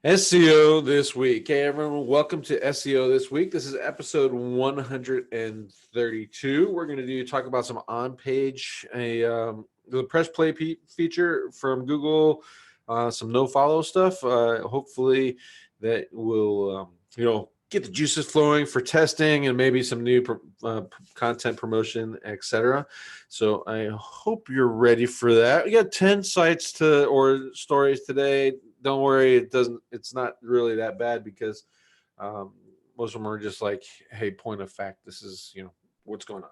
SEO this week. Hey, everyone, welcome to SEO this week. This is episode 132. We're going to talk about some on-page, the press play feature from Google, some NoFollow stuff. Hopefully that will, get the juices flowing for testing and maybe some new content promotion, etc. So I hope you're ready for that. We got 10 sites or stories today. Don't worry, it's not really that bad because most of them are just like, hey, point of fact, this is what's going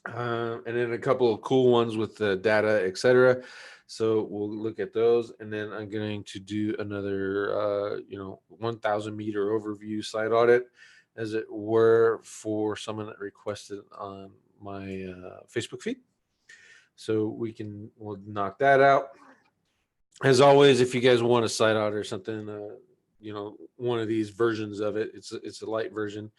on. And then a couple of cool ones with the data, etc. So we'll look at those, and then I'm going to do another 1,000 meter overview site audit, as it were, for someone that requested on my Facebook feed. So we'll knock that out. As always, if you guys want a site audit or something, one of these versions of it, it's a light version,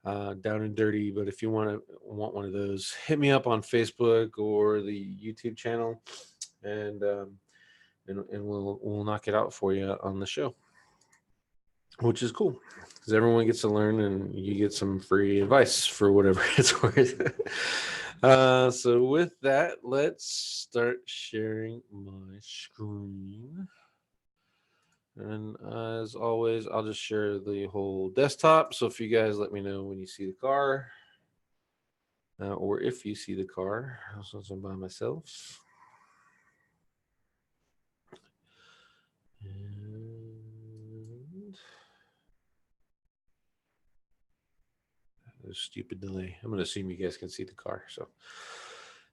down and dirty. But if you want one of those, hit me up on Facebook or the YouTube channel, and we'll knock it out for you on the show, which is cool because everyone gets to learn and you get some free advice for whatever it's worth. So with that, let's start sharing my screen. And as always, I'll just share the whole desktop. So if you guys let me know when you see the car, or if you see the car, since I'm by myself. And a stupid delay. I'm going to assume you guys can see the car. So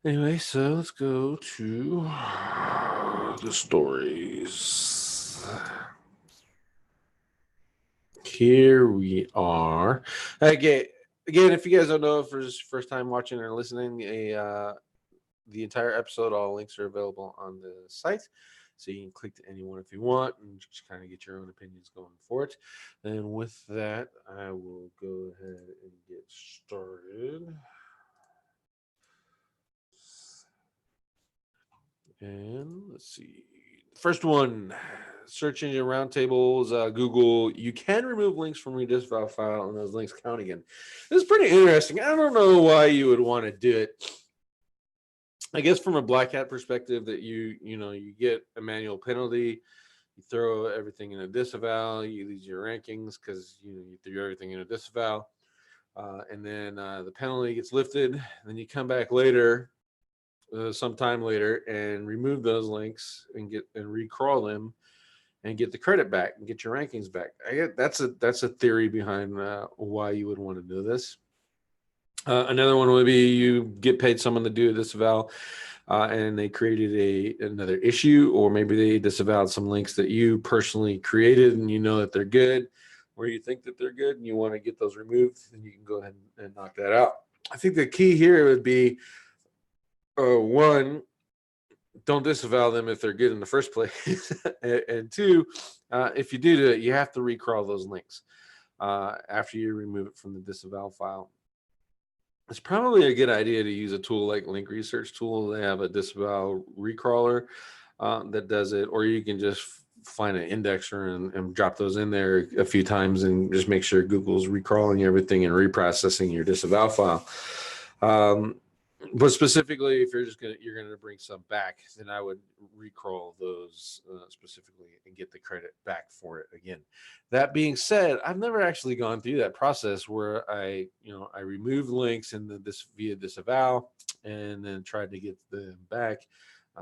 anyway, so let's go to the stories. Here we are. Again, if you guys don't know, for this first time watching or listening, the entire episode, all links are available on the site. So you can click to any one if you want and just kind of get your own opinions going for it. And with that, I will go ahead and get started. And let's see. First one, search engine roundtables, Google. You can remove links from your Disavow file and those links count again. This is pretty interesting. I don't know why you would want to do it. I guess from a black hat perspective, that you get a manual penalty. You throw everything in a disavow. You lose your rankings because you threw everything in a disavow, and then the penalty gets lifted. Then you come back later, sometime later, and remove those links and recrawl them and get the credit back and get your rankings back. I get that's a theory behind why you would want to do this. Another one would be you get paid someone to do a disavow, and they created another issue, or maybe they disavowed some links that you personally created and you know that they're good, or you think that they're good and you want to get those removed, then you can go ahead and knock that out. I think the key here would be, one, don't disavow them if they're good in the first place. And two, if you do it, you have to recrawl those links after you remove it from the disavow file. It's probably a good idea to use a tool like Link Research Tool. They have a disavow recrawler that does it, or you can just find an indexer and drop those in there a few times and just make sure Google's recrawling everything and reprocessing your disavow file. But specifically, if you're gonna bring some back, then I would recrawl those specifically and get the credit back for it again. That being said, I've never actually gone through that process where I remove links via disavow and then tried to get them back.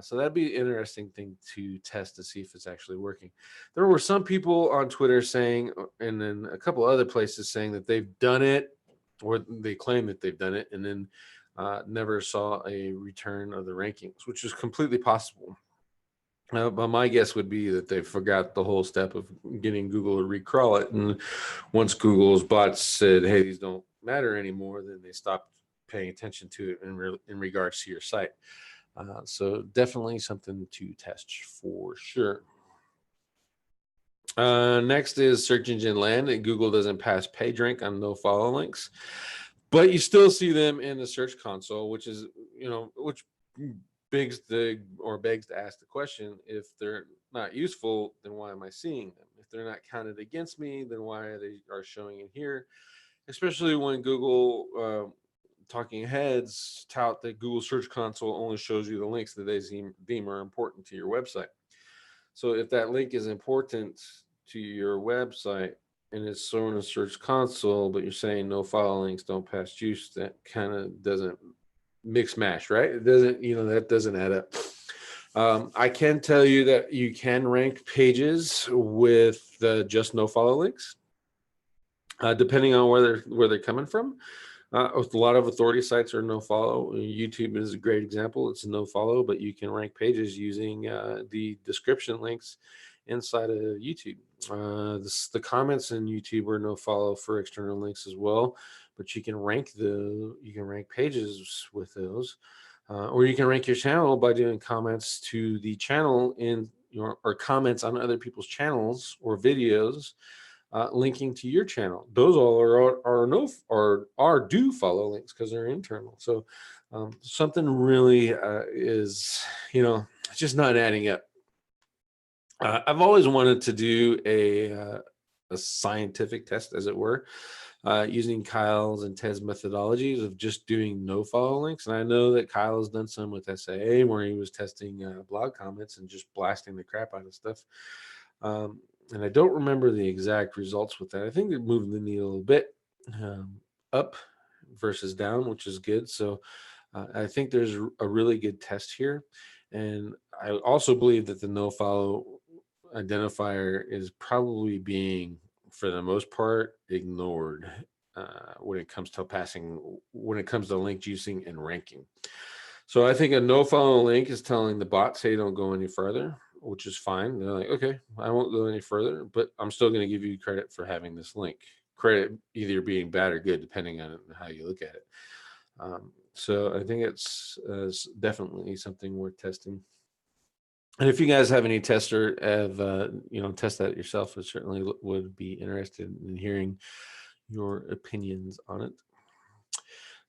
So that'd be an interesting thing to test to see if it's actually working. There were some people on Twitter saying, and then a couple other places saying that they've done it, or they claim that they've done it, and then never saw a return of the rankings, which is completely possible. But my guess would be that they forgot the whole step of getting Google to recrawl it. And once Google's bots said, hey, these don't matter anymore, then they stopped paying attention to it in regards to your site. So definitely something to test for sure. Next is search engine land. Google doesn't pass PageRank on NoFollow links, but you still see them in the search console, which begs to ask the question: if they're not useful, then why am I seeing them? If they're not counted against me, then why are they showing in here? Especially when Google talking heads tout that Google Search Console only shows you the links that they deem are important to your website. So if that link is important to your website and it's shown in Search Console, but you're saying no follow links don't pass juice, that kind of doesn't mix mash, right? It doesn't, that doesn't add up. I can tell you that you can rank pages with just no follow links, depending on where they're coming from. A lot of authority sites are no follow. YouTube is a great example. It's no follow, but you can rank pages using the description links inside of YouTube. The comments in YouTube are no follow for external links as well, but you can rank pages with those, or you can rank your channel by doing comments to the channel or comments on other people's channels or videos. Linking to your channel. Those all are do follow links because they're internal. So something really is, just not adding up. I've always wanted to do a scientific test, as it were, using Kyle's and Ted's methodologies of just doing no follow links. And I know that Kyle has done some with SAA where he was testing blog comments and just blasting the crap out of stuff. And I don't remember the exact results with that. I think it moved the needle a little bit up versus down, which is good. So I think there's a really good test here. And I also believe that the no follow identifier is probably being, for the most part, ignored when it comes to link juicing and ranking. So I think a no follow link is telling the bot, say, don't go any further, which is fine. They're like, okay, I won't go any further, but I'm still going to give you credit for having this link. Credit either being bad or good, depending on how you look at it. So I think it's definitely something worth testing. And if you guys have any test that yourself, I certainly would be interested in hearing your opinions on it.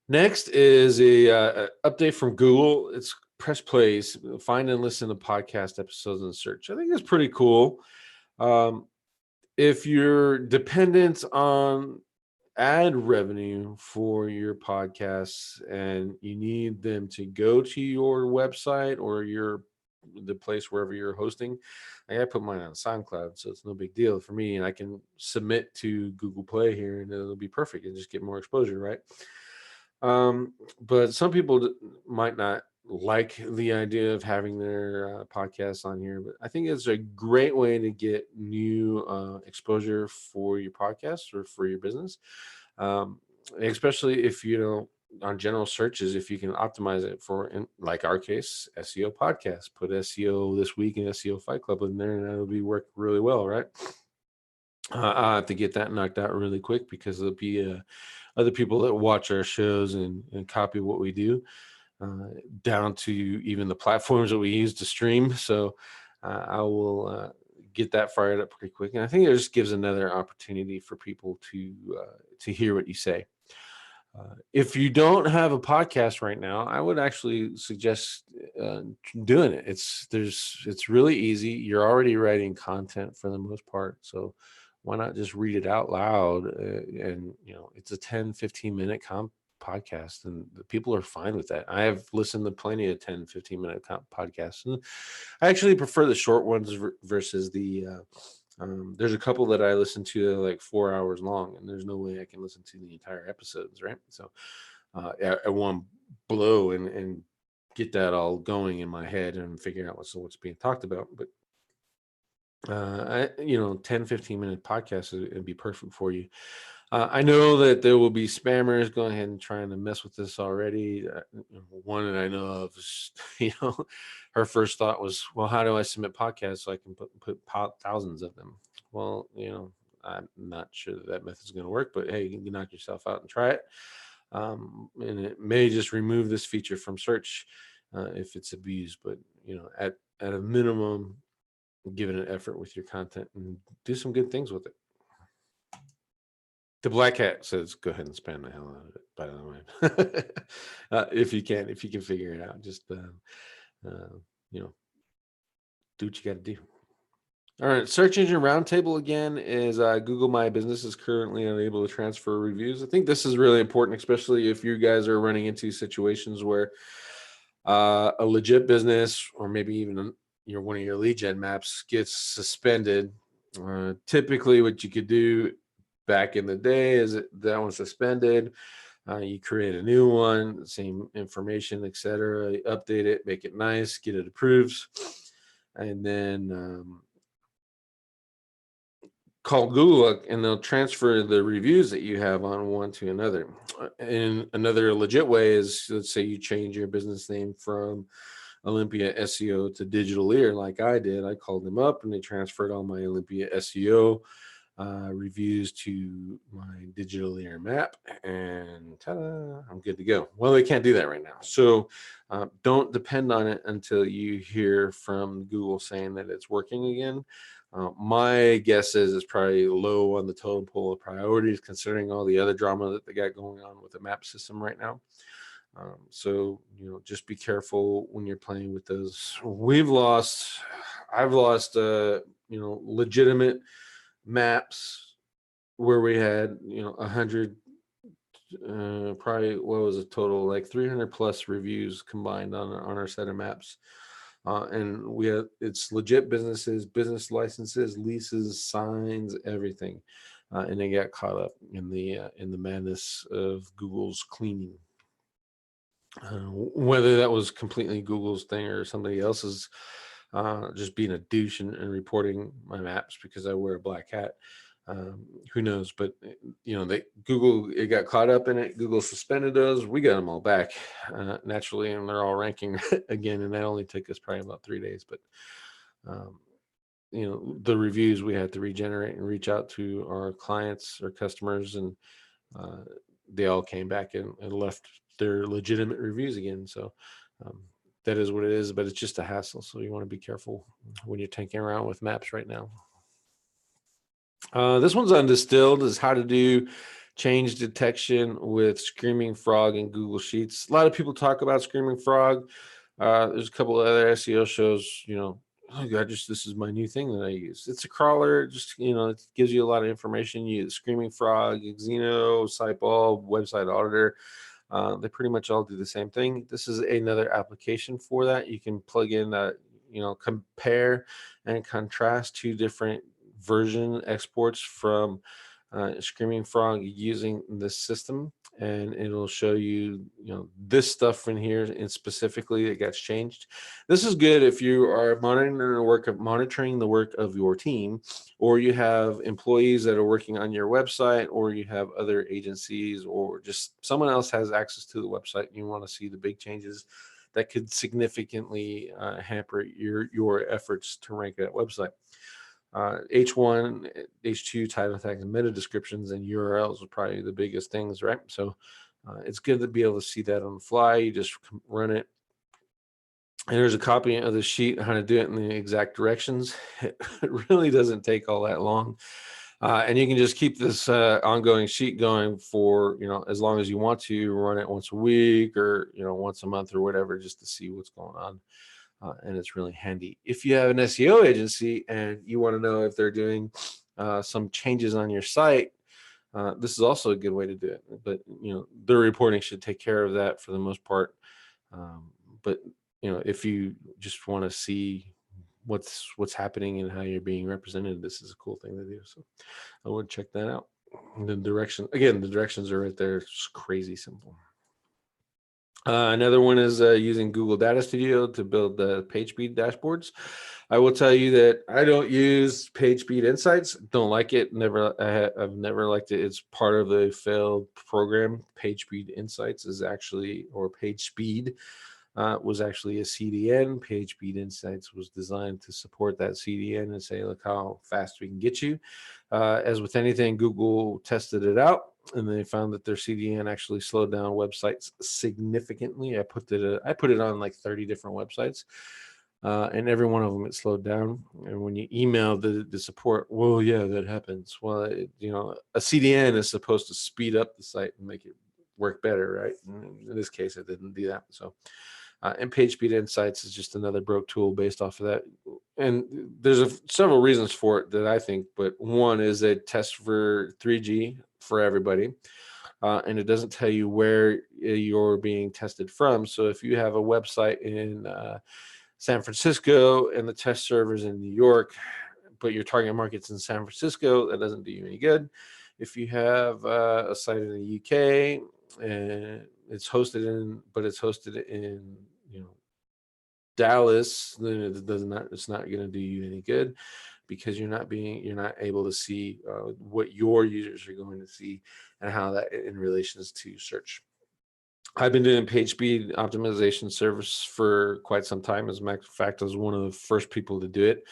Next is a update from Google. It's press plays, find and listen to podcast episodes in search. I think it's pretty cool. If you're dependent on ad revenue for your podcasts and you need them to go to your website or the place wherever you're hosting, I put mine on SoundCloud, so it's no big deal for me, and I can submit to Google Play here and it'll be perfect and just get more exposure, right? But some people might not like the idea of having their podcasts on here, but I think it's a great way to get new exposure for your podcast or for your business, especially if on general searches, if you can optimize it for, in like our case, SEO podcast, put SEO this week and SEO Fight Club in there, and that'll be work really well, right? I have to get that knocked out really quick because there'll be other people that watch our shows and copy what we do, down to even the platforms that we use to stream. So I will get that fired up pretty quick. And I think it just gives another opportunity for people to hear what you say. If you don't have a podcast right now, I would actually suggest doing it. It's really easy. You're already writing content for the most part, so why not just read it out loud? And it's a 10-15 minute podcast, and the people are fine with that. I have listened to plenty of 10-15 minute podcasts, and I actually prefer the short ones versus the there's a couple that I listen to that are like 4 hours long, and there's no way I can listen to the entire episodes, right? So at one blow and get that all going in my head and figure out what's being talked about. But 10-15 minute podcast would be perfect for you. I know that there will be spammers going ahead and trying to mess with this already. One that I know of is, her first thought was, well, how do I submit podcasts so I can put thousands of them? Well, I'm not sure that method's going to work, but hey, you can knock yourself out and try it. And it may just remove this feature from search if it's abused, but at a minimum, give it an effort with your content and do some good things with it. The Black Hat says, go ahead and spam the hell out of it, by the way. If you can figure it out, just, do what you got to do. All right, search engine roundtable again is Google My Business is currently unable to transfer reviews. I think this is really important, especially if you guys are running into situations where a legit business or maybe even one of your lead gen maps gets suspended. Typically, what you could do back in the day is that one's suspended. You create a new one, same information, etc. Update it, make it nice, get it approved, and then call Google up and they'll transfer the reviews that you have on one to another. And another legit way is, let's say you change your business name from Olympia SEO to Digitaleer, like I did. I called them up and they transferred all my Olympia SEO reviews to my Digitaleer map, and ta-da, I'm good to go. Well, they can't do that right now. So don't depend on it until you hear from Google saying that it's working again. My guess is it's probably low on the totem pole of priorities, considering all the other drama that they got going on with the map system right now. So, just be careful when you're playing with those. I've lost, legitimate maps where we had, 100, probably, what was a total, like 300 plus reviews combined on our set of maps. And it's legit businesses, business licenses, leases, signs, everything. And they got caught up in the madness of Google's cleaning. Whether that was completely Google's thing or somebody else's, just being a douche and reporting my maps because I wear a black hat. Who knows? But it got caught up in it. Google suspended those. We got them all back naturally, and they're all ranking again. And that only took us probably about 3 days. But the reviews we had to regenerate and reach out to our clients or customers, and they all came back and left their legitimate reviews again. So that is what it is, but it's just a hassle. So you want to be careful when you're tinkering around with maps right now. This one's on Distilled, is how to do change detection with Screaming Frog and Google Sheets. A lot of people talk about Screaming Frog. There's a couple of other SEO shows, oh God, this is my new thing that I use. It's a crawler, just, it gives you a lot of information. You use Screaming Frog, Xeno, Siteball, Website Auditor. They pretty much all do the same thing. This is another application for that. You can plug in, compare and contrast two different version exports from Screaming Frog using this system, and it'll show you, this stuff in here, and specifically it gets changed. This is good if you are monitoring the work of your team, or you have employees that are working on your website, or you have other agencies, or just someone else has access to the website and you want to see the big changes that could significantly hamper your efforts to rank that website. H1, H2, title tags, and meta descriptions, and URLs are probably the biggest things, right? So it's good to be able to see that on the fly. You just run it. And there's a copy of the sheet on how to do it in the exact directions. It really doesn't take all that long. And you can just keep this ongoing sheet going for, as long as you want to. Run it once a week or, once a month or whatever, just to see what's going on. And it's really handy. If you have an SEO agency and you want to know if they're doing some changes on your site, this is also a good way to do it. But, their reporting should take care of that for the most part. But, if you just want to see what's happening and how you're being represented, this is a cool thing to do. So I would check that out. And the directions are right there. It's crazy simple. Another one is using Google Data Studio to build the page speed dashboards. I will tell you that I don't use page speed insights. Don't like it. I've never liked it. It's part of the failed program. Page speed insights is actually, or page speed was actually a CDN. Page speed insights was designed to support that CDN and say, look how fast we can get you. As with anything, Google tested it out, and they found that their CDN actually slowed down websites significantly. I put it on like 30 different websites, and every one of them it slowed down. And when you email the support, well, yeah, that happens. Well, a CDN is supposed to speed up the site and make it work better, right? In this case, it didn't do that. So And PageSpeed Insights is just another broke tool based off of that. And there's several reasons for it that I think, but one is it tests for 3G for everybody. And it doesn't tell you where you're being tested from. So if you have a website in San Francisco and the test server's in New York, but your target market's in San Francisco, that doesn't do you any good. If you have a site in the UK and it's hosted in Dallas, then it's not going to do you any good, because you're not able to see what your users are going to see and how that in relations to search. I've been doing page speed optimization service for quite some time. As a matter of fact, I was one of the first people to do it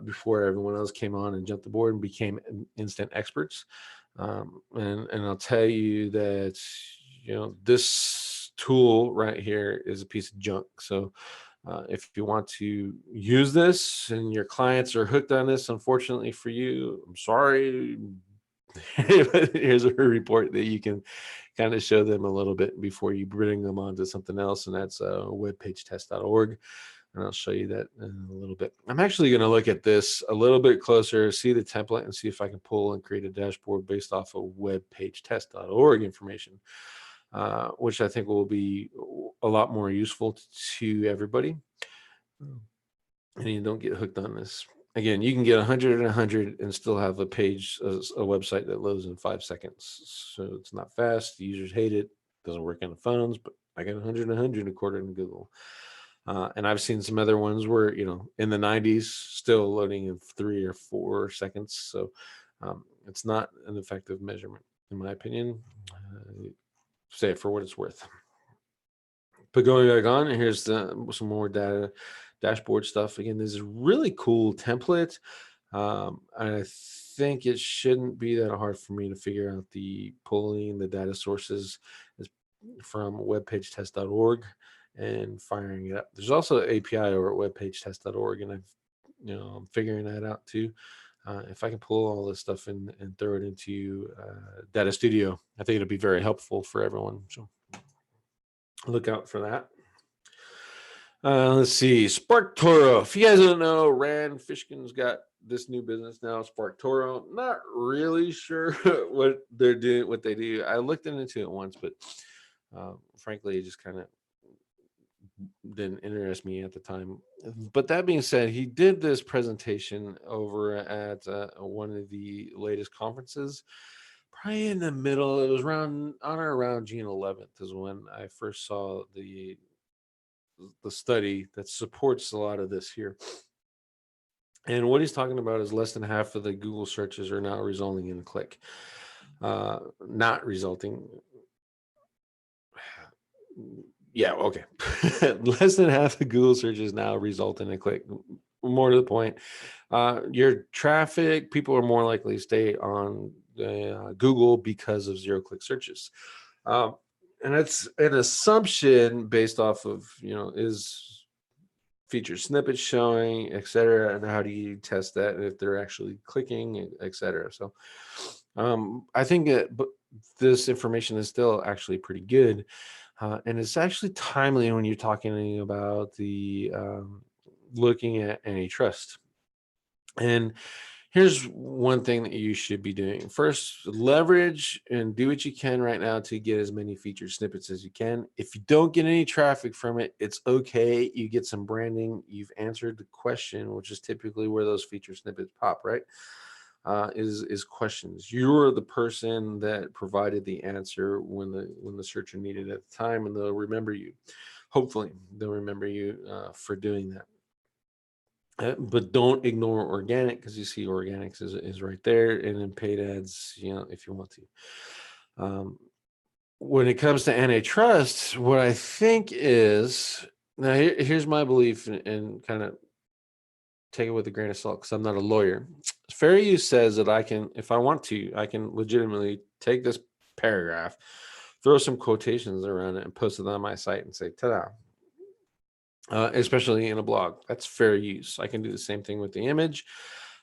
before everyone else came on and jumped the board and became instant experts. And I'll tell you that, this tool right here is a piece of junk. So if you want to use this and your clients are hooked on this, unfortunately for you, I'm sorry. Here's a report that you can kind of show them a little bit before you bring them on to something else, and that's webpagetest.org. And I'll show you that in a little bit. I'm actually going to look at this a little bit closer, see the template, and see if I can pull and create a dashboard based off of webpagetest.org information, which I think will be a lot more useful to everybody. And you don't get hooked on this. Again, you can get 100 and 100 and still have a page, a website that loads in 5 seconds. So it's not fast. The users hate it. Doesn't work on the phones, but I got 100 and 100 according to Google. And I've seen some other ones where, in the 90s, still loading in 3 or 4 seconds. So it's not an effective measurement, in my opinion. Say it for what it's worth. But going back on, here's some more data dashboard stuff. Again, this is a really cool template. I think it shouldn't be that hard for me to figure out the pulling the data sources from webpagetest.org and firing it up. There's also an API over at webpagetest.org, and I'm figuring that out too. If I can pull all this stuff in and throw it into Data Studio, I think it'll be very helpful for everyone. So look out for that. Let's see, SparkToro. If you guys don't know, Rand Fishkin's got this new business now, SparkToro. Not really sure what they're doing, what they do. I looked into it once, but frankly, it just kind of didn't interest me at the time. But that being said, he did this presentation over at one of the latest conferences, probably in the middle. It was on or around June 11th is when I first saw the study that supports a lot of this here. And what he's talking about is less than half of the Google searches are now resulting in a click. Not resulting. Yeah, okay. Less than half the Google searches now result in a click. More to the point, your traffic, people are more likely to stay on Google because of zero-click searches. And it's an assumption based off of, is featured snippets showing, et cetera, and how do you test that if they're actually clicking, et cetera. So I think that this information is still actually pretty good. And it's actually timely when you're talking about the looking at antitrust. And here's one thing that you should be doing. First, leverage and do what you can right now to get as many featured snippets as you can. If you don't get any traffic from it, it's okay. You get some branding. You've answered the question, which is typically where those featured snippets pop, right? Is questions. You're the person that provided the answer when the searcher needed it at the time, and they'll remember you. Hopefully, they'll remember you for doing that. But don't ignore organic, because you see organics is right there, and then paid ads, if you want to. When it comes to antitrust, what I think is, now here's my belief, and kind of take it with a grain of salt because I'm not a lawyer. Fair use says that I can, if I want to, I can legitimately take this paragraph, throw some quotations around it, and post it on my site and say, ta-da. Especially in a blog. That's fair use. I can do the same thing with the image.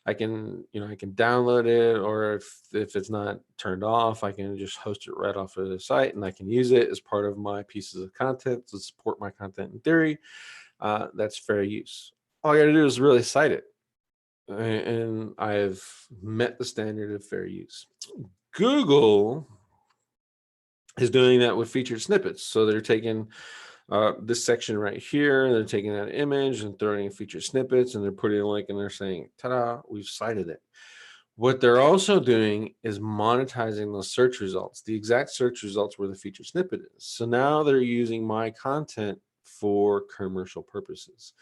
I can, I can download it, or if it's not turned off, I can just host it right off of the site, and I can use it as part of my pieces of content to support my content in theory. That's fair use. All I got to do is really cite it, and I've met the standard of fair use. Google is doing that with featured snippets. So they're taking this section right here, they're taking that image and throwing in featured snippets, and they're putting a link, and they're saying, ta-da, we've cited it. What they're also doing is monetizing those search results, the exact search results where the featured snippet is. So now they're using my content for commercial purposes.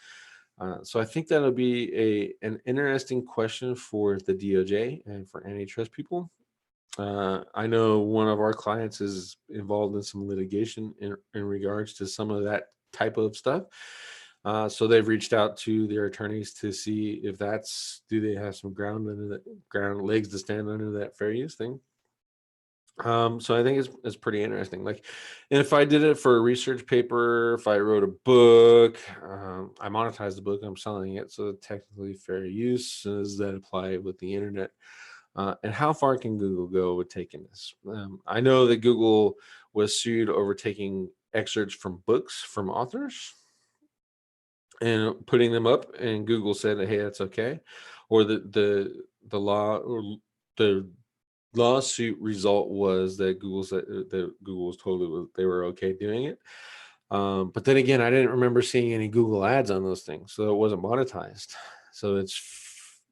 So I think that'll be an interesting question for the DOJ and for antitrust people. I know one of our clients is involved in some litigation in regards to some of that type of stuff. So they've reached out to their attorneys to see if do they have some ground legs to stand under that fair use thing. So I think it's pretty interesting. Like, and if I did it for a research paper, if I wrote a book, I monetize the book, I'm selling it. So technically fair use. Does that apply with the internet? And how far can Google go with taking this? I know that Google was sued over taking excerpts from books from authors and putting them up, and Google said that, hey, that's okay. Or the lawsuit result was that Google said that Google was told they were okay doing it. But then again, I didn't remember seeing any Google ads on those things, so it wasn't monetized. So it's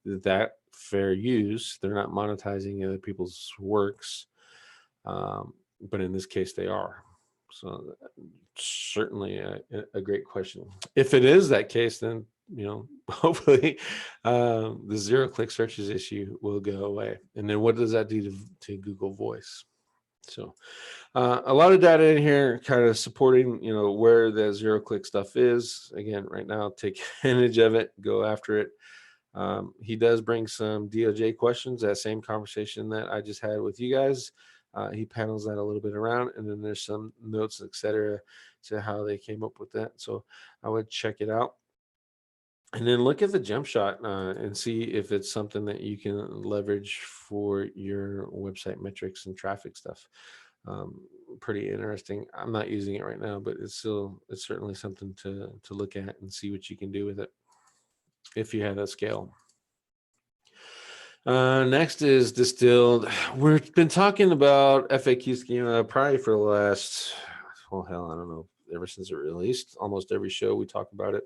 that fair use. They're not monetizing other people's works, but in this case they are. So certainly a great question. If it is that case, then hopefully the zero-click searches issue will go away. And then what does that do to Google Voice? So a lot of data in here kind of supporting, where the zero-click stuff is. Again, right now, take advantage of it, go after it. He does bring some DOJ questions, that same conversation that I just had with you guys. He panels that a little bit around, and then there's some notes, etc., to how they came up with that. So I would check it out. And then look at the jump shot and see if it's something that you can leverage for your website metrics and traffic stuff. Pretty interesting. I'm not using it right now, but it's certainly something to look at and see what you can do with it if you have that scale. Next is Distilled. We've been talking about FAQ schema probably for the last, well, hell, I don't know, ever since it released. Almost every show we talk about it.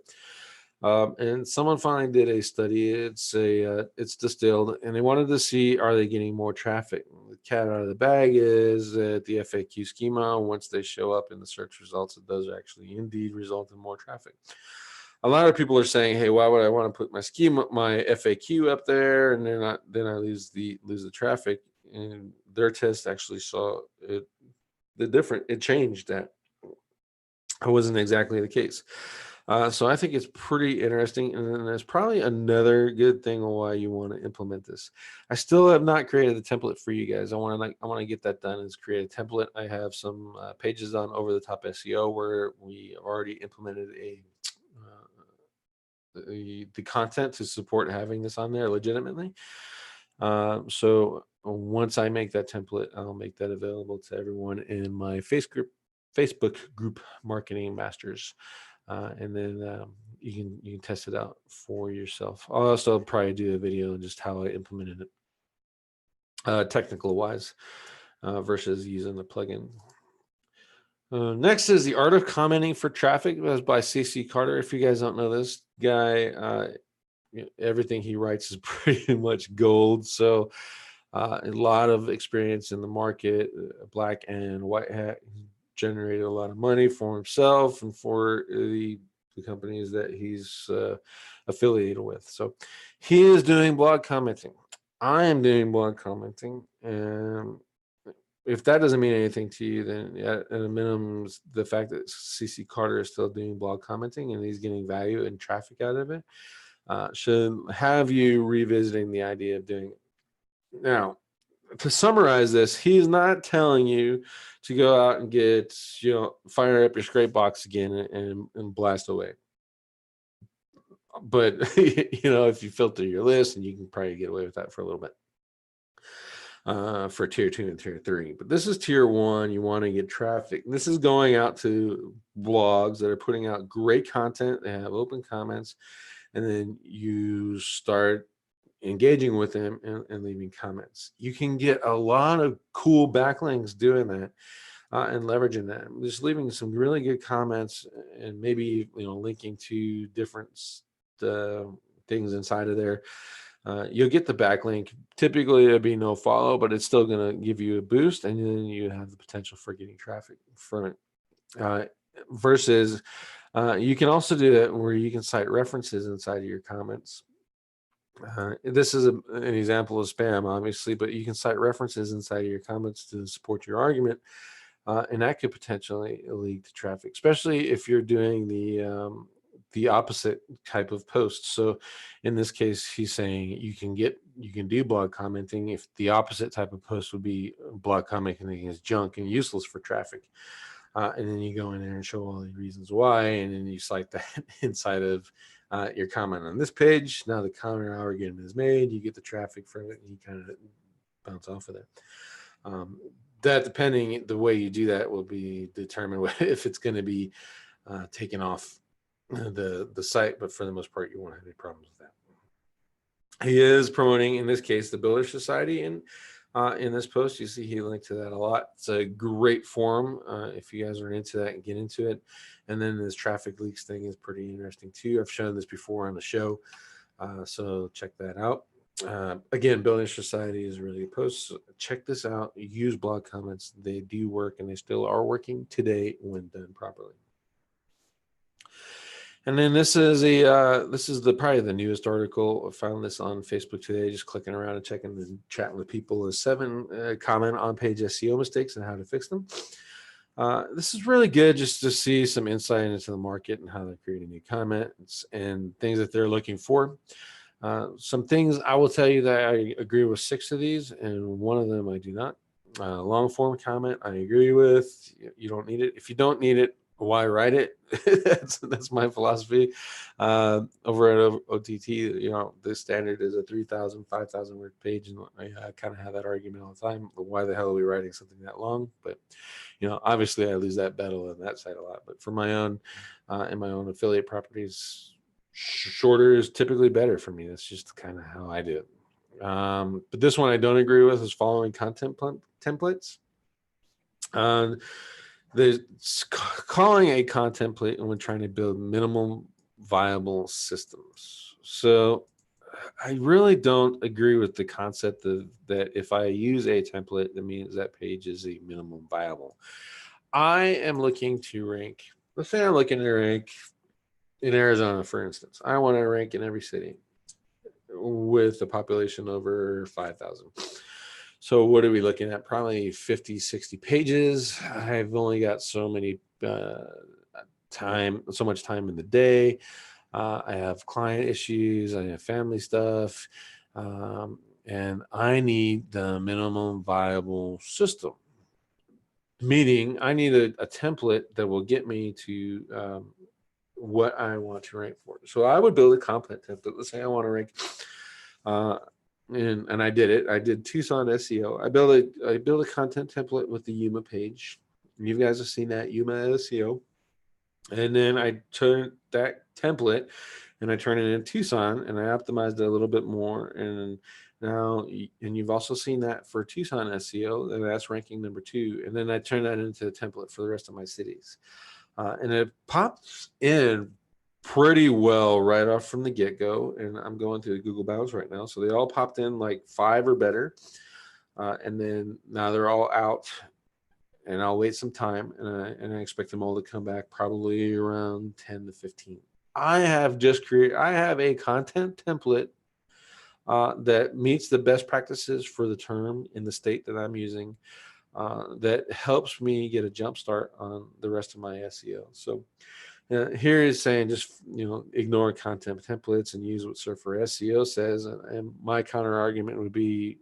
And someone finally did a study. It's Distilled, and they wanted to see, are they getting more traffic? The cat out of the bag is that the FAQ schema, once they show up in the search results, it does actually indeed result in more traffic. A lot of people are saying, hey, why would I want to put my schema, my FAQ up there, and then I lose the traffic? And their test actually saw it changed that. It wasn't exactly the case. So I think it's pretty interesting, and then there's probably another good thing on why you want to implement this. I still have not created the template for you guys. I want to get that done, is create a template. I have some pages on Over the Top SEO where we already implemented the content to support having this on there legitimately. So once I make that template, I'll make that available to everyone in my Facebook group, Marketing Masters. And then you can test it out for yourself. I'll also probably do a video on just how I implemented it, technical wise, versus using the plugin. Next is The Art of Commenting for Traffic. That was by CC Carter. If you guys don't know this guy, everything he writes is pretty much gold. So a lot of experience in the market, black and white hat. Generated a lot of money for himself and for the companies that he's affiliated with. So he is doing blog commenting. I am doing blog commenting, and if that doesn't mean anything to you, then at a minimum, the fact that CC Carter is still doing blog commenting and he's getting value and traffic out of it should have you revisiting the idea of doing it. Now, to summarize this, he's not telling you to go out and get, fire up your scrape box again and blast away. But you know, if you filter your list, and you can probably get away with that for a little bit. For tier 2 and tier 3, but this is tier 1. You want to get traffic. This is going out to blogs that are putting out great content. They have open comments, and then you start engaging with them and leaving comments. You can get a lot of cool backlinks doing that, and leveraging that. Just leaving some really good comments, and maybe, you know, linking to different things inside of there. You'll get the backlink. Typically it'll be NoFollow, but it's still going to give you a boost, and then you have the potential for getting traffic from it. Versus you can also do that where you can cite references inside of your comments. This is an example of spam, obviously, but you can cite references inside of your comments to support your argument, and that could potentially lead to traffic, especially if you're doing the opposite type of post. So in this case, he's saying you can do blog commenting if the opposite type of post would be blog commenting is junk and useless for traffic. And then you go in there and show all the reasons why, and then you cite that inside of your comment on this page. Now the counter argument is made, you get the traffic from it, and you kind of bounce off of that. That, depending the way you do that, will be determined if it's going to be taken off the site, but for the most part, you won't have any problems with that. He is promoting, in this case, the Builder Society, and in this post, you see he linked to that a lot. It's a great forum if you guys are into that and get into it. And then this traffic leaks thing is pretty interesting too. I've shown this before on the show, so check that out. Again, Building Society is really a post. So check this out. Use blog comments. They do work, and they still are working today when done properly. And then this is probably the newest article. I found this on Facebook today, just clicking around and checking and chatting with people. Is 7 comment on page SEO mistakes and how to fix them. This is really good just to see some insight into the market and how they're creating new comments and things that they're looking for. Some things I will tell you that I agree with 6 of these, and 1 of them I do not. Long form comment I agree with. You don't need it. If you don't need it, why write it? that's my philosophy. Over at OTT, you know, the standard is a 3,000, 5,000 word page, and I kind of have that argument all the time. But why the hell are we writing something that long? But you know, obviously I lose that battle on that side a lot. But for my own and my own affiliate properties, shorter is typically better for me. That's just kind of how I do it. But this one I don't agree with is following content templates. There's calling a content template when trying to build minimum viable systems. So I really don't agree with the concept that if I use a template, that means that page is a minimum viable. I am looking to rank. Let's say I'm looking to rank in Arizona, for instance. I want to rank in every city with a population over 5,000. So what are we looking at? Probably 50, 60 pages. I've only got so much time in the day. I have client issues. I have family stuff. And I need the minimum viable system. Meaning I need a template that will get me to what I want to rank for. So I would build a content template. Let's say I want to rank and I did it. I did Tucson SEO. I built a content template with the Yuma page. You guys have seen that, Yuma SEO. And then I turned that template and I turned it into Tucson, and I optimized it a little bit more. And now, and you've also seen that for Tucson SEO, and that's ranking number 2. And then I turned that into a template for the rest of my cities. And it pops in pretty well right off from the get-go, and I'm going through the Google bounds right now, so they all popped in like 5 or better, and then now they're all out, and I'll wait some time, and I expect them all to come back probably around 10 to 15. I have a content template that meets the best practices for the term in the state that I'm using, that helps me get a jump start on the rest of my SEO. So here is saying just, ignore content templates and use what Surfer SEO says. And my counter argument would be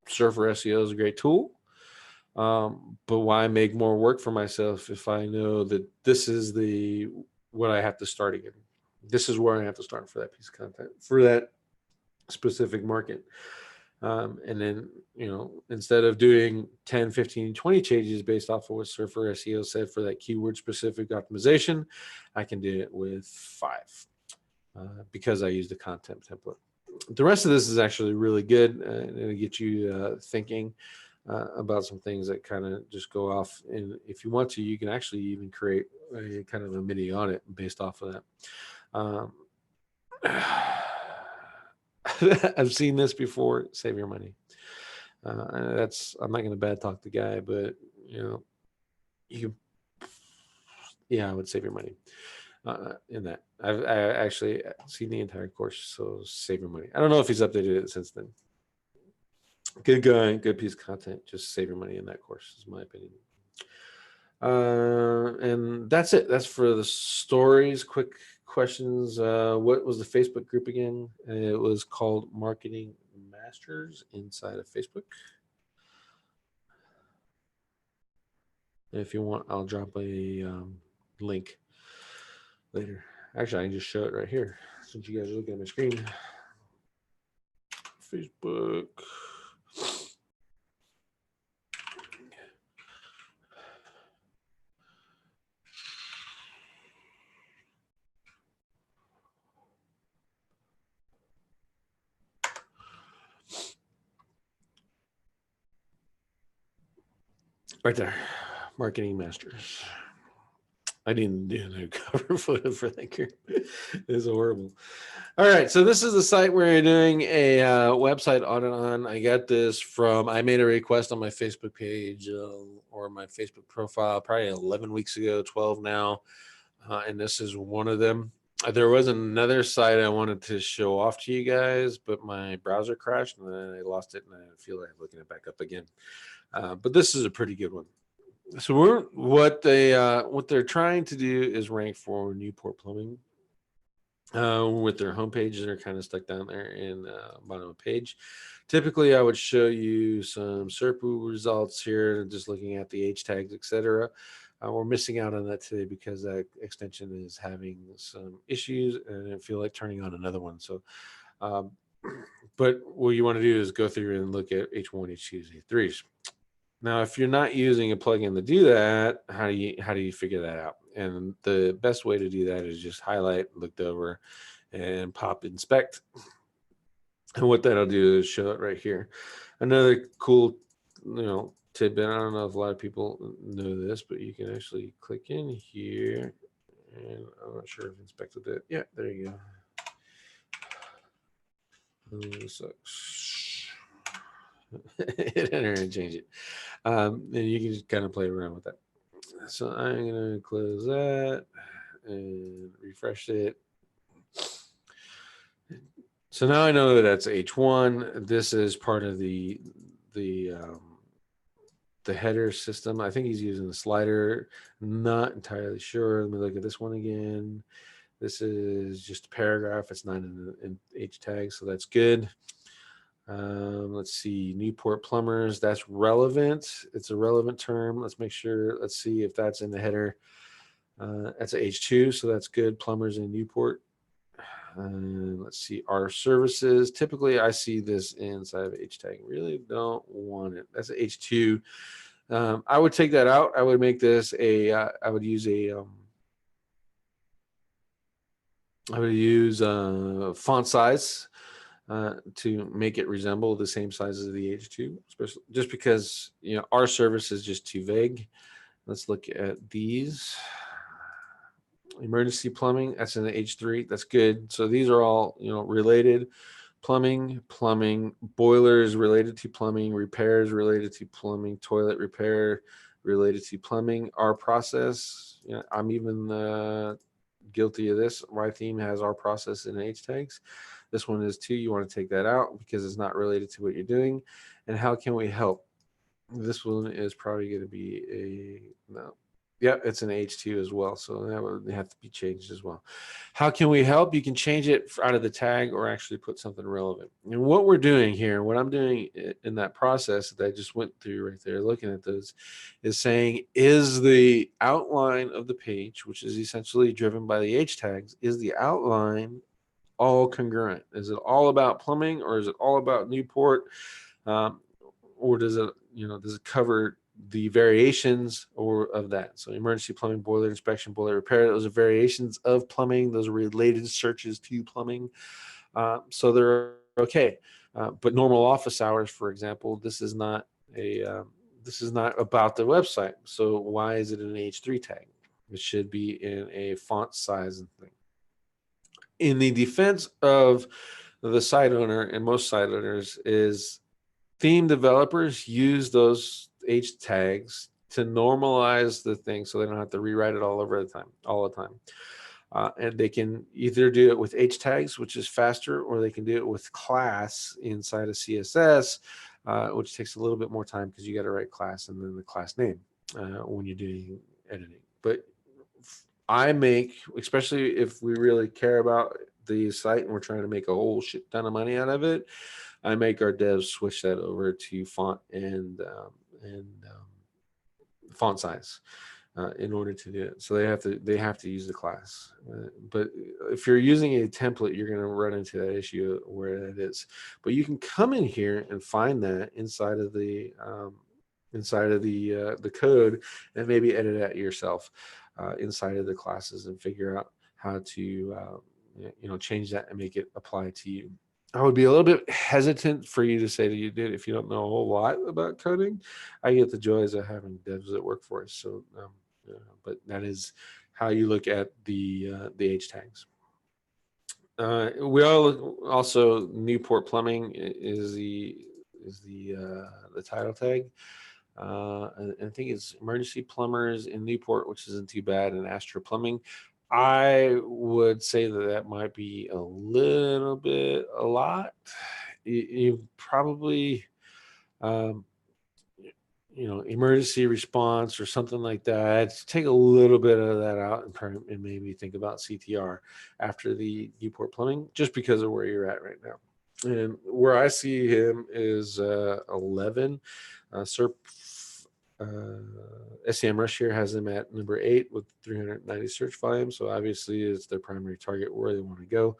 Surfer SEO is a great tool, but why make more work for myself if I know that this is what I have to start again? this is where I have to start for that piece of content, for that specific market. And then, instead of doing 10, 15, 20 changes based off of what Surfer SEO said for that keyword specific optimization, I can do it with 5 because I use the content template. The rest of this is actually really good, and it'll get you thinking about some things that kind of just go off. And if you want to, you can actually even create a kind of a mini audit based off of that. I've seen this before. Save your money. I'm not going to bad talk the guy, but I would save your money in that. I actually seen the entire course, so save your money. I don't know if he's updated it since then. Good guy, good piece of content. Just save your money in that course, is my opinion. And that's it. That's for the stories. Quick questions. What was the Facebook group again? It was called Marketing Masters inside of Facebook. If you want, I'll drop a link later. Actually, I can just show it right here since you guys are looking at my screen. Facebook. Right there, Marketing Masters. I didn't do no cover photo for that group. It's horrible. All right, so this is the site where you're doing a website audit on. I got this I made a request on my Facebook page or my Facebook profile probably 11 weeks ago, 12 now, and this is one of them. There was another site I wanted to show off to you guys, but my browser crashed and then I lost it, and I feel like looking it back up again. But this is a pretty good one. So what they're trying to do is rank for Newport Plumbing. With their homepages, they're kind of stuck down there in bottom of the page. Typically, I would show you some SERP results here, just looking at the H tags, etc. We're missing out on that today because that extension is having some issues, and I feel like turning on another one. So, but what you want to do is go through and look at H1, H2s, H3s. Now, if you're not using a plugin to do that, how do you figure that out? And the best way to do that is just highlight, looked over, and pop inspect. And what that'll do is show it right here. Another cool, tidbit. I don't know if a lot of people know this, but you can actually click in here, and I'm not sure if inspected it. Yeah, there you go. Sucks. Hit enter and change it. And you can just kind of play around with that. So I'm going to close that and refresh it. So now I know that that's H1. This is part of the header system. I think he's using the slider. Not entirely sure. Let me look at this one again. This is just a paragraph. It's not in H tag, so that's good. Let's see, Newport Plumbers, that's relevant. It's a relevant term. Let's make sure, let's see if that's in the header. That's a H2, so that's good. Plumbers in Newport. Let's see, our services. Typically, I see this inside of H tag. Really don't want it. That's a H2. I would take that out. I would make this I would use font size. To make it resemble the same size as the H2, especially just because our service is just too vague. Let's look at these. Emergency plumbing, that's in the H3. That's good. So these are all related. Plumbing, boilers related to plumbing, repairs related to plumbing, toilet repair related to plumbing. Our process, I'm even guilty of this. My theme has our process in H tags. This one is too. You want to take that out because it's not related to what you're doing. And how can we help? This one is probably going to be no. Yep, it's an H2 as well, so that would have to be changed as well. How can we help? You can change it out of the tag or actually put something relevant. And what we're doing here, what I'm doing in that process that I just went through right there, looking at those, is saying, is the outline of the page, which is essentially driven by the H tags, is the outline all congruent? Is it all about plumbing, or is it all about Newport? Um, or does it, does it cover the variations or of that? So emergency plumbing, boiler inspection, boiler repair, those are variations of plumbing. Those are related searches to plumbing. So they're okay. But normal office hours, for example, this is not about the website. So why is it an H3 tag? It should be in a font size and thing. In the defense of the site owner and most site owners is theme developers use those H tags to normalize the thing so they don't have to rewrite it all the time. And they can either do it with H tags, which is faster, or they can do it with class inside of CSS, which takes a little bit more time because you got to write class and then the class name when you're doing editing. But I make, especially if we really care about the site and we're trying to make a whole shit ton of money out of it, I make our devs switch that over to font and font size in order to do it. So they have to use the class. But if you're using a template, you're going to run into that issue where it is. But you can come in here and find that inside of the code and maybe edit it yourself inside of the classes and figure out how to change that and make it apply to you. I would be a little bit hesitant for you to say that you did if you don't know a whole lot about coding. I get the joys of having devs that work for us. So, but that is how you look at the H tags. We also Newport Plumbing is the title tag. And I think it's emergency plumbers in Newport, which isn't too bad, and Astro Plumbing. I would say that might be a little bit a lot. You probably, um, emergency response or something like that. Take a little bit of that out and maybe think about CTR after the Newport Plumbing, just because of where you're at right now. And where I see him is 11. SERP SEMrush here has them at number 8 with 390 search volume. So obviously it's their primary target where they want to go.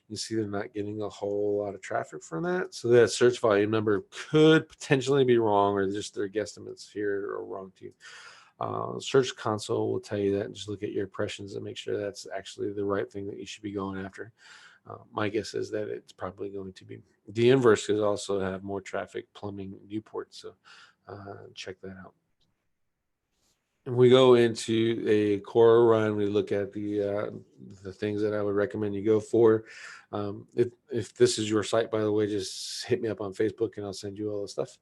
You see they're not getting a whole lot of traffic from that. So that search volume number could potentially be wrong, or just their guesstimates here are wrong too. Search Console will tell you that. Just look at your impressions and make sure that's actually the right thing that you should be going after. My guess is that it's probably going to be. The inverse could also have more traffic, plumbing Newport. So check that out. And we go into a core run. We look at the things that I would recommend you go for. If this is your site, by the way, just hit me up on Facebook and I'll send you all the stuff.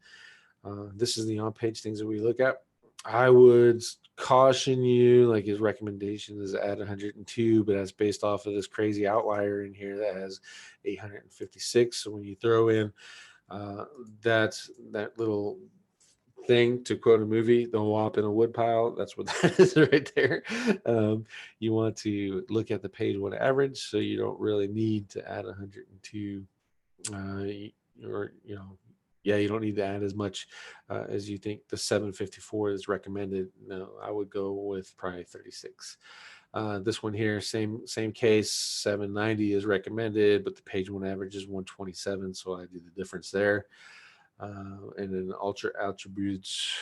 This is the on-page things that we look at. I would caution you, like his recommendation is add 102, but that's based off of this crazy outlier in here that has 856. So when you throw in that little thing, to quote a movie, the wop in a woodpile, that's what that is right there. You want to look at the page one average, so you don't really need to add 102 or you don't need to add as much as you think the 754 is recommended. No, I would go with probably 36. This one here, same case, 790 is recommended, but the page one average is 127, so I do the difference there. And then ultra attributes.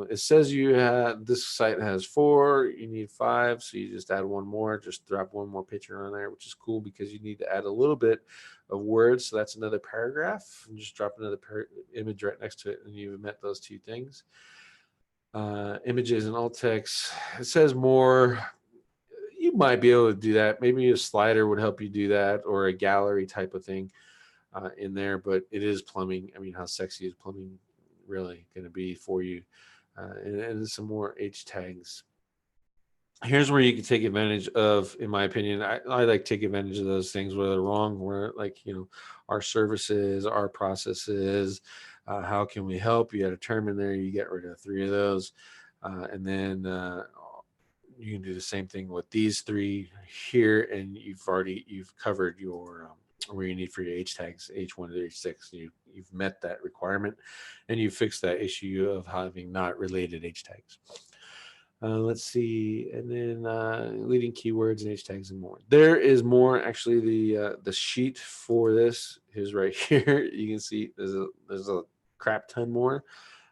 It says this site has 4, you need 5, so you just add one more, just drop one more picture on there, which is cool because you need to add a little bit of words. So that's another paragraph, and just drop another image right next to it, and you've met those two things. Images and alt text. It says more. You might be able to do that. Maybe a slider would help you do that, or a gallery type of thing. In there, but it is plumbing. I mean, how sexy is plumbing really going to be for you? And some more H tags. Here's where you can take advantage of, in my opinion, I like take advantage of those things where they're wrong, where our services, our processes, how can we help? You got a term in there, you get rid of 3 of those. And then you can do the same thing with these three here, and you've covered your where you need for your H tags, H1 to H6. You've met that requirement, and you fixed that issue of having not related H tags. Let's see, and then leading keywords and H tags and more. There is more. Actually, the sheet for this is right here. You can see there's a crap ton more,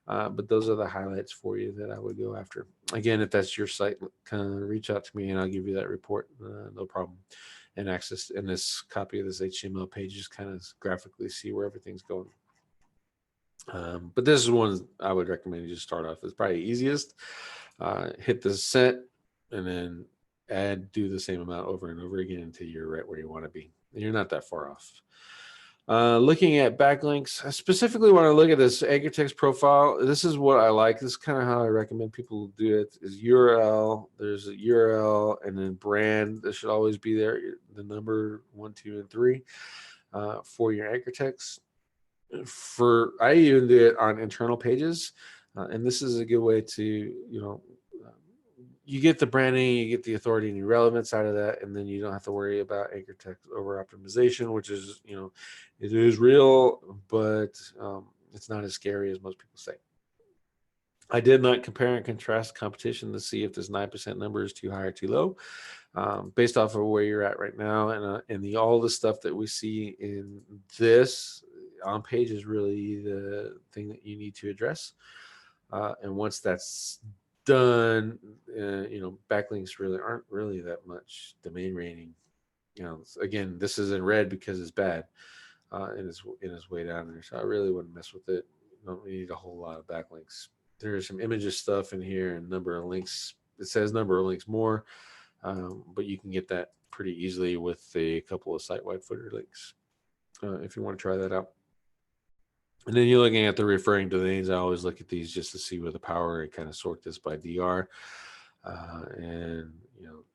but those are the highlights for you that I would go after. Again, if that's your site, kind of reach out to me and I'll give you that report, no problem. And access in this copy of this HTML page, just kind of graphically see where everything's going. But this is one I would recommend you just start off. It's probably easiest. Hit the set and then do the same amount over and over again until you're right where you want to be. And you're not that far off. Looking at backlinks, I specifically want to look at this anchor text profile. This is what I like. This is kind of how I recommend people do it. Is URL. There's a URL and then brand. This should always be there. The number 1, 2, and 3 for your anchor text. I even do it on internal pages, and this is a good way to you get the branding, you get the authority and the relevance out of that, and then you don't have to worry about anchor text over optimization, which is it is real, but it's not as scary as most people say. I did not compare and contrast competition to see if this 9% number is too high or too low, based off of where you're at right now, and all the stuff that we see in this on page is really the thing that you need to address. And once that's done, backlinks really aren't really that much domain rating. Again, this is in red because it's bad, and it's way down there. So I really wouldn't mess with it. You don't need a whole lot of backlinks. There's some images stuff in here and number of links. It says number of links more, but you can get that pretty easily with a couple of site-wide footer links if you want to try that out. And then you're looking at the referring domains. I always look at these just to see where the power, and kind of sort this by DR. And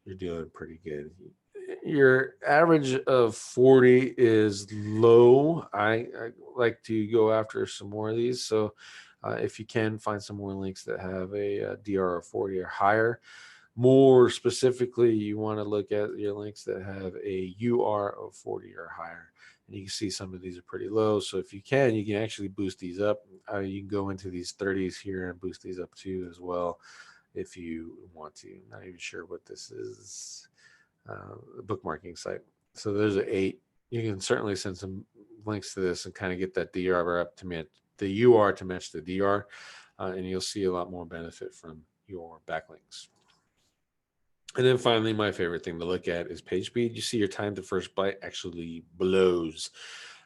you're doing pretty good. Your average of 40 is low. I like to go after some more of these. So if you can find some more links that have a DR of 40 or higher, more specifically, you want to look at your links that have a UR of 40 or higher. And you can see some of these are pretty low. So if you can actually boost these up. You can go into these 30s here and boost these up too as well if you want to. I'm not even sure what this is. A bookmarking site. So there's an 8. You can certainly send some links to this and kind of get that DR up to match the UR to match the DR. And you'll see a lot more benefit from your backlinks. And then finally, my favorite thing to look at is page speed. You see your time to first byte actually blows.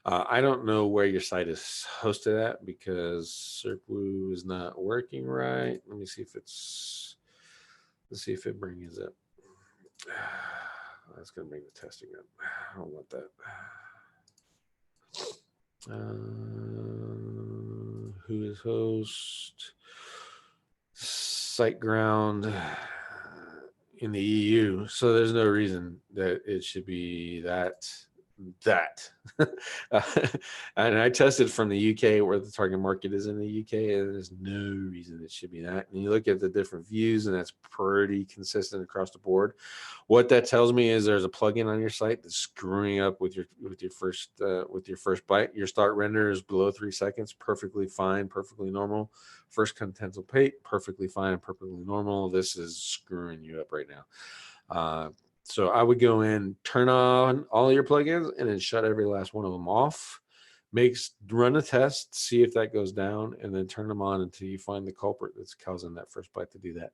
I don't know where your site is hosted at because SERPWoo is not working right. Let's see if it brings up. That's going to bring the testing up. I don't want that. Who is host? SiteGround in the EU, so there's no reason that it should be that. And I tested from the UK where the target market is in the UK, and there's no reason it should be that. And you look at the different views, and that's pretty consistent across the board. What that tells me is there's a plugin on your site that's screwing up with your first byte. Your start render is below 3 seconds, perfectly fine, perfectly normal. First contentful page, perfectly fine, perfectly normal. This is screwing you up right now. So I would go in, turn on all your plugins, and then shut every last one of them off. Run a test, see if that goes down, and then turn them on until you find the culprit that's causing that first byte to do that.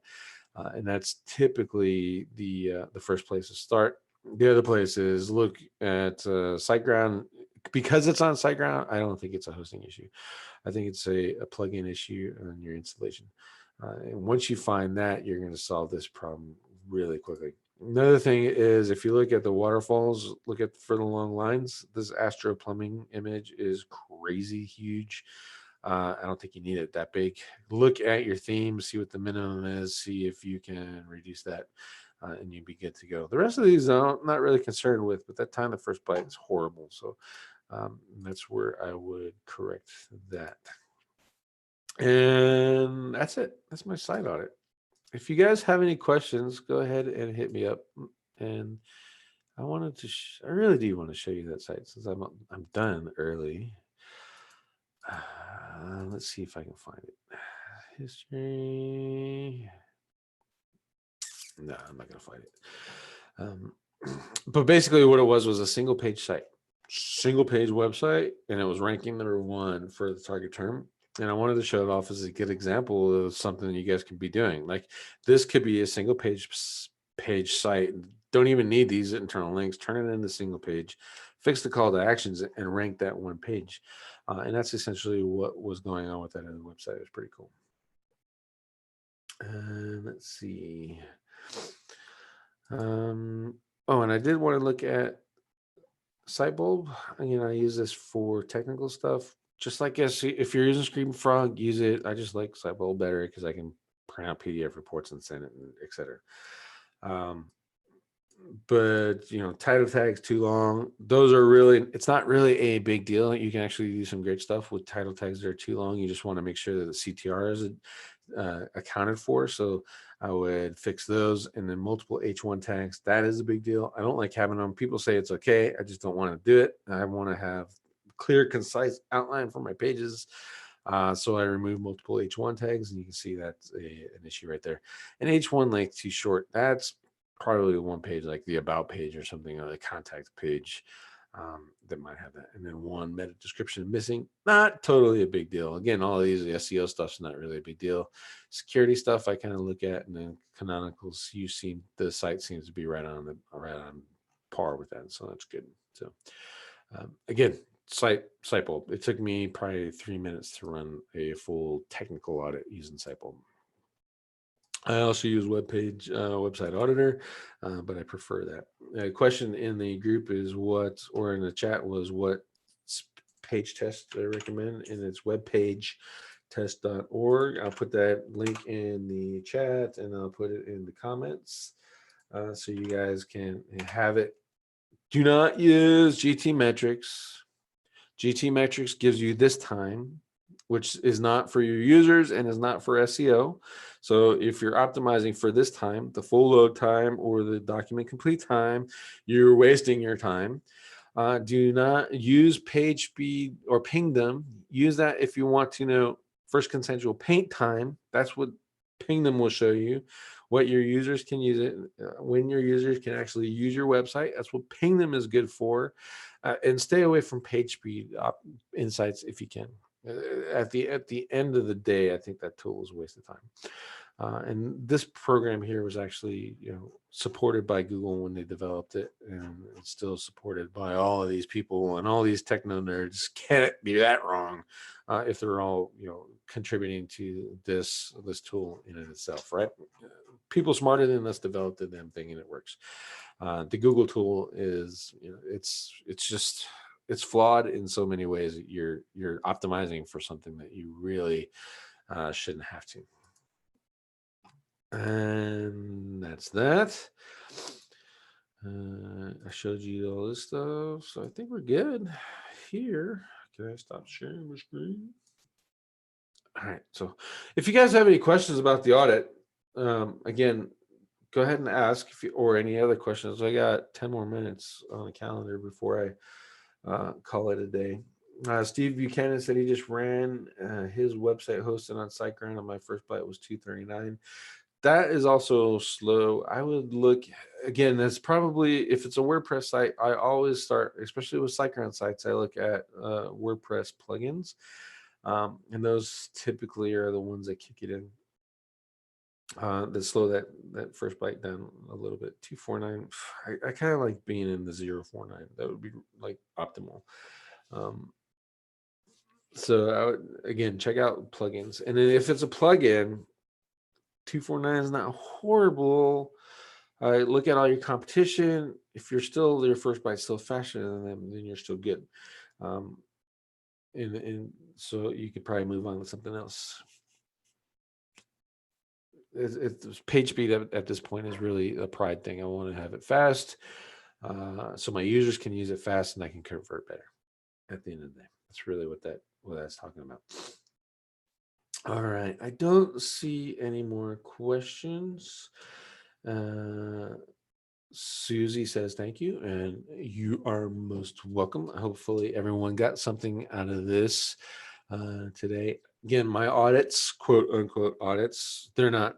And that's typically the first place to start. The other place is look at SiteGround. Because it's on SiteGround, I don't think it's a hosting issue. I think it's a plugin issue on your installation. And once you find that, you're going to solve this problem really quickly. Another thing is, if you look at the waterfalls, look at for the long lines, this Astro Plumbing image is crazy huge. I don't think you need it that big. Look at your theme, see what the minimum is, see if you can reduce that, and you'd be good to go. The rest of these I'm not really concerned with, but that time the first byte is horrible. So that's where I would correct that. And that's it. That's my site audit. if you guys have any questions, go ahead and hit me up. And I wanted to, I really do want to show you that site since I'm done early. Let's see if I can find it. History. No, I'm not gonna find it. But basically, what it was a single page site, single page website, and it was ranking #1 for the target term. And I wanted to show it off as a good example of something you guys could be doing. Like this could be a single page site. Don't even need these internal links. Turn it into single page, fix the call to actions, and rank that one page. And that's essentially what was going on with that other website. It was pretty cool. Let's see. Oh, and I did want to look at Sitebulb. I use this for technical stuff. Just like if you're using Scream Frog, use it. I just like Sitebulb better because I can print out PDF reports and send it, etc. But title tags too long. Those are really, it's not really a big deal. You can actually do some great stuff with title tags that are too long. You just want to make sure that the CTR is accounted for. So I would fix those, and then multiple H1 tags. That is a big deal. I don't like having them. People say it's okay. I just don't want to do it. I want to have clear, concise outline for my pages. So I remove multiple H1 tags, and you can see that's an issue right there. And H1 length too short. That's probably one page, like the about page or something, or the contact page that might have that. And then one meta description missing, not totally a big deal. Again, all of these SEO stuff's not really a big deal. Security stuff I kind of look at, and then canonicals, the site seems to be right on par with that, so that's good. So again, Sitebulb. It took me probably 3 minutes to run a full technical audit using Sitebulb. I also use website auditor, but I prefer that. A question in the group is or in the chat was what page test I recommend, and it's webpagetest.org. I'll put that link in the chat, and I'll put it in the comments so you guys can have it. Do not use GTmetrix. GTmetrix gives you this time, which is not for your users and is not for SEO. So if you're optimizing for this time, the full load time or the document complete time, you're wasting your time. Do not use page speed or pingdom. Use that if you want to know first consensual paint time. That's what pingdom will show you. What your users can use it, when your users can actually use your website. That's what pingdom is good for. And stay away from page speed insights if you can. At the end of the day, I think that tool is a waste of time. And this program here was actually supported by Google when they developed it, and it's still supported by all of these people, and all these techno nerds can't be that wrong if they're all contributing to this tool in itself, right? People smarter than us developed the damn thing, and it works. The Google tool is, it's flawed in so many ways. You're optimizing for something that you really shouldn't have to. And that's that. I showed you all this stuff, so I think we're good here. Can I stop sharing my screen? All right. So if you guys have any questions about the audit, again, go ahead and ask or any other questions. I got 10 more minutes on the calendar before I call it a day. Steve Buchanan said he just ran his website hosted on SiteGround, and my first bite was $239. That is also slow. I would look again. That's probably, if it's a WordPress site, I always start, especially with SiteGround sites, I look at WordPress plugins, and those typically are the ones that kick it in. That slow that first bite down a little bit. 249. I kind of like being in the 049. That would be like optimal. So I would, again, check out plugins, and then if it's a plugin, 249 is not horrible. Look at all your competition. If you're still, your first bite's still faster than them, then you're still good. And so you could probably move on to something else. It's page speed at this point is really a pride thing. I want to have it fast, so my users can use it fast and I can convert better. At the end of the day, that's really what that's talking about. All right. I don't see any more questions. Uh, Susie says thank you, and you are most welcome. Hopefully, everyone got something out of this today. Again, my audits, quote unquote audits, they're not,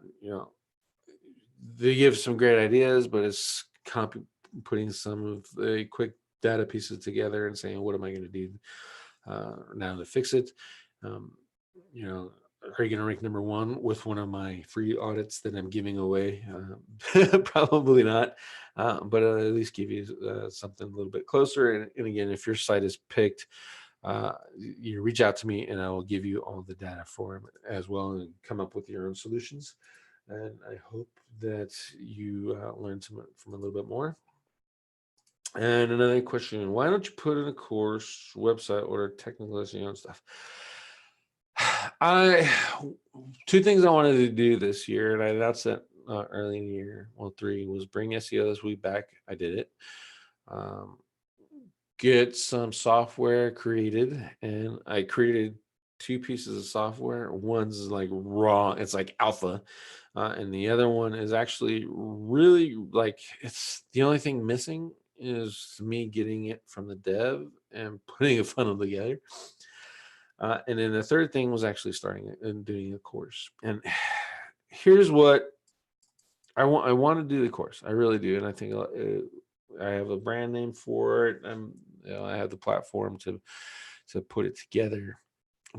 they give some great ideas, but it's putting some of the quick data pieces together and saying, what am I going to do now to fix it? Um, you know, are you going to rank number one with one of my free audits that I'm giving away? Probably not, but I'll at least give you something a little bit closer. And again, if your site is picked, you reach out to me and I will give you all the data for them as well and come up with your own solutions. And I hope that you learned from a little bit more. And another question, why don't you put in a course, website, or technical SEO and stuff? Two things I wanted to do this year, and I announced it early in the year. Well, three was bring SEO this week back. I did it. Get some software created, and I created two pieces of software. One's like raw, it's like alpha, and the other one is actually really like, it's the only thing missing is me getting it from the dev and putting a funnel together. And then the third thing was actually starting and doing a course. And here's what I want. I want to do the course. I really do. And I think I have a brand name for it. I have the platform to put it together,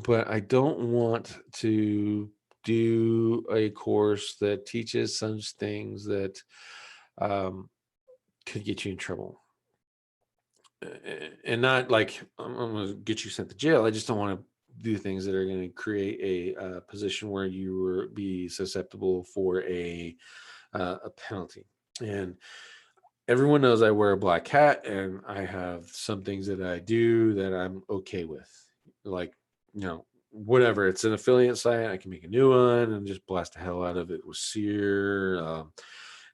but I don't want to do a course that teaches such things that could get you in trouble. And not like I'm going to get you sent to jail. I just don't want to do things that are going to create a position where you will be susceptible for a penalty. And everyone knows I wear a black hat, and I have some things that I do that I'm okay with, like, whatever. It's an affiliate site, I can make a new one and just blast the hell out of it with sear,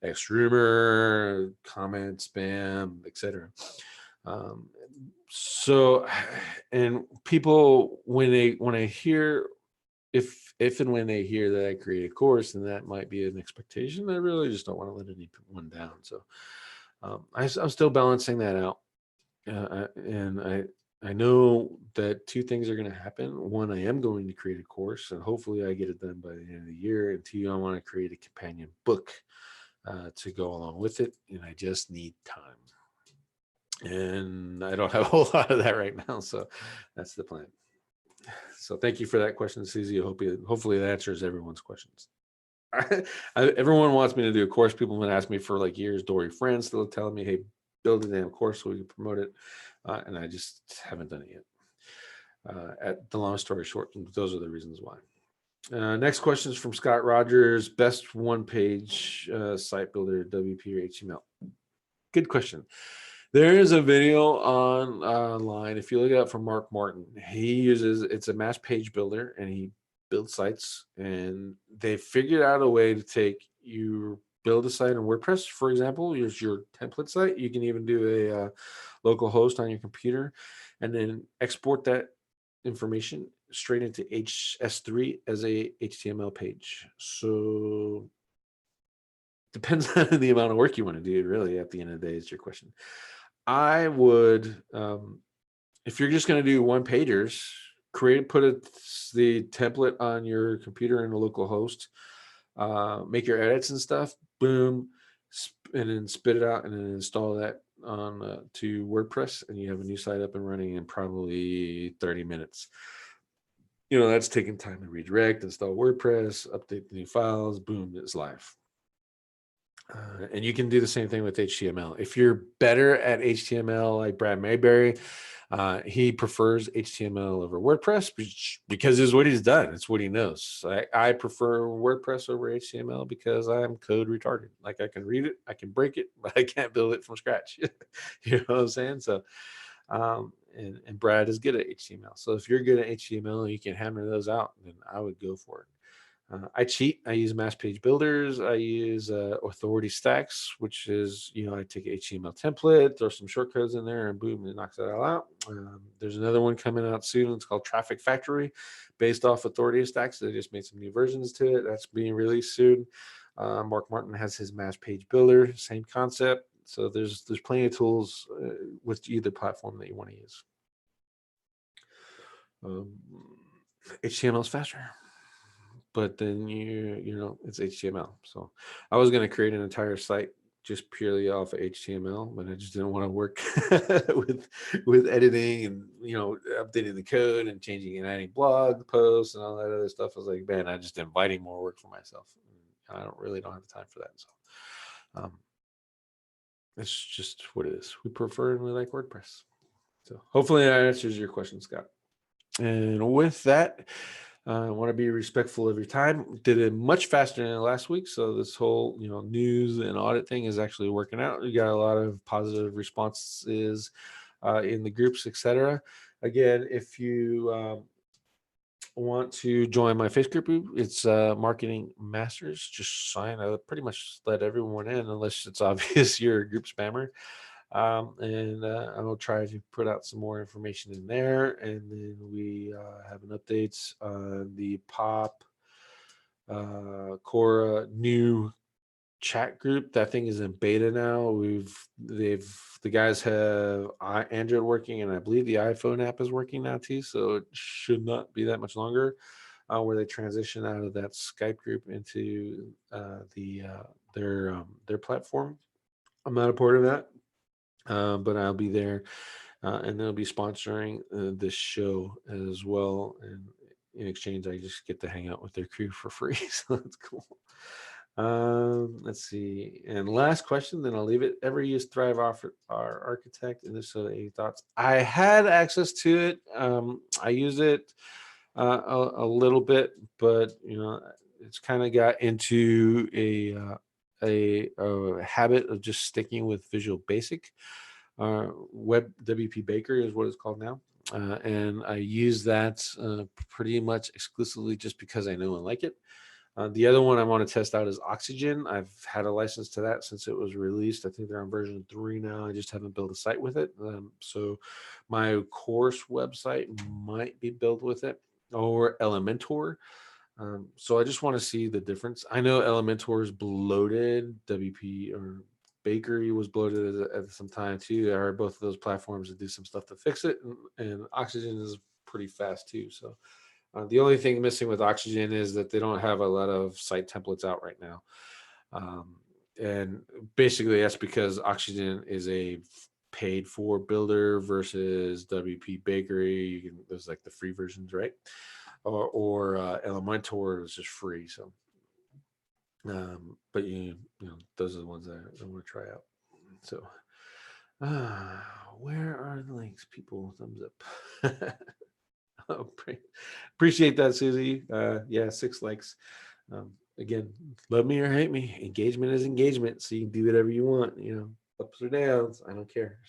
X rumor, comment, spam, etc. Um, so, and people, when I hear, if and when they hear that I create a course, and that might be an expectation, I really just don't want to let anyone down. So I'm still balancing that out, and I know that two things are going to happen. One, I am going to create a course, and hopefully I get it done by the end of the year. And two, I want to create a companion book to go along with it, and I just need time. And I don't have a whole lot of that right now, so that's the plan. So thank you for that question, Susie. Hopefully that answers everyone's questions. Everyone wants me to do a course. People have been asking me for like years. Dory Friends still telling me, hey, build a damn course so we can promote it. And I just haven't done it yet. At the long story short, those are the reasons why. Next question is from Scott Rogers. Best one-page site builder, WP or HTML? Good question. There is a video online. If you look it up from Mark Martin, it's a mass page builder, and he builds sites, and they figured out a way to take you build a site on WordPress, for example. Here's your template site. You can even do a local host on your computer, and then export that information straight into HS3 as a HTML page. So depends on the amount of work you want to do, really. At the end of the day, is your question. I would, if you're just going to do one pagers, the template on your computer in a local host, make your edits and stuff, boom, and then spit it out and then install that on to WordPress, and you have a new site up and running in probably 30 minutes. That's taking time to redirect, install WordPress, update the new files, boom, it's live. And you can do the same thing with HTML. If you're better at HTML, like Brad Mayberry, he prefers HTML over WordPress because it's what he's done. It's what he knows. I prefer WordPress over HTML because I'm code retarded. Like, I can read it, I can break it, but I can't build it from scratch. You know what I'm saying? So, and Brad is good at HTML. So if you're good at HTML and you can hammer those out, then I would go for it. I cheat. I use mass page builders. I use authority stacks, which is, I take HTML template, throw some shortcodes in there, and boom, it knocks it all out. There's another one coming out soon. It's called Traffic Factory, based off authority stacks. They just made some new versions to it. That's being released soon. Mark Martin has his mass page builder, same concept. So there's plenty of tools with either platform that you want to use. HTML is faster, but then it's HTML. So I was going to create an entire site just purely off of HTML, but I just didn't want to work with editing and updating the code and changing and adding blog posts and all that other stuff. I was like, man, I'm just inviting more work for myself. I don't have the time for that. So it's just what it is. We prefer and we like WordPress. So hopefully that answers your question, Scott. And with that, I want to be respectful of your time. Did it much faster than last week. So this whole, news and audit thing is actually working out. We got a lot of positive responses in the groups, etc. Again, if you want to join my Facebook group, it's Marketing Masters. Just sign. I pretty much let everyone in unless it's obvious you're a group spammer. And I will try to put out some more information in there. And then we have an update on the Pop Cora new chat group. That thing is in beta now. The guys have Android working, and I believe the iPhone app is working now too. So it should not be that much longer where they transition out of that Skype group into their platform. I'm not a part of that. But I'll be there, and they'll be sponsoring this show as well. And in exchange, I just get to hang out with their crew for free, so that's cool. Let's see. And last question, then I'll leave it. Ever use Thrive Architect? And if so, any thoughts? I had access to it. I use it a little bit, but it's kind of got into a habit of just sticking with Visual Basic. Web WP Bakery is what it's called now, and I use that pretty much exclusively just because I know and like it. The other one I want to test out is Oxygen. I've had a license to that since it was released. I think they're on version 3 now. I just haven't built a site with it. So my course website might be built with it, or Elementor. So I just want to see the difference. I know Elementor is bloated. WP or Bakery was bloated at some time too. I heard both of those platforms to do some stuff to fix it, and Oxygen is pretty fast too. So the only thing missing with Oxygen is that they don't have a lot of site templates out right now. And basically that's because Oxygen is a paid for builder versus WP Bakery. There's like the free versions, right? Or Elementor is just free. So, but those are the ones that I want to try out. So, where are the links? People, thumbs up. Oh, appreciate that, Susie. Yeah, 6 likes. Again, love me or hate me. Engagement is engagement. So you can do whatever you want, ups or downs. I don't care.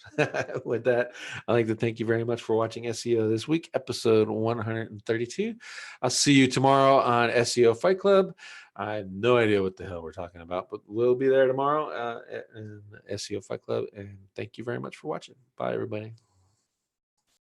With that, I'd like to thank you very much for watching SEO This Week, episode 132. I'll see you tomorrow on SEO Fight Club. I have no idea what the hell we're talking about, but we'll be there tomorrow in SEO Fight Club. And thank you very much for watching. Bye, everybody.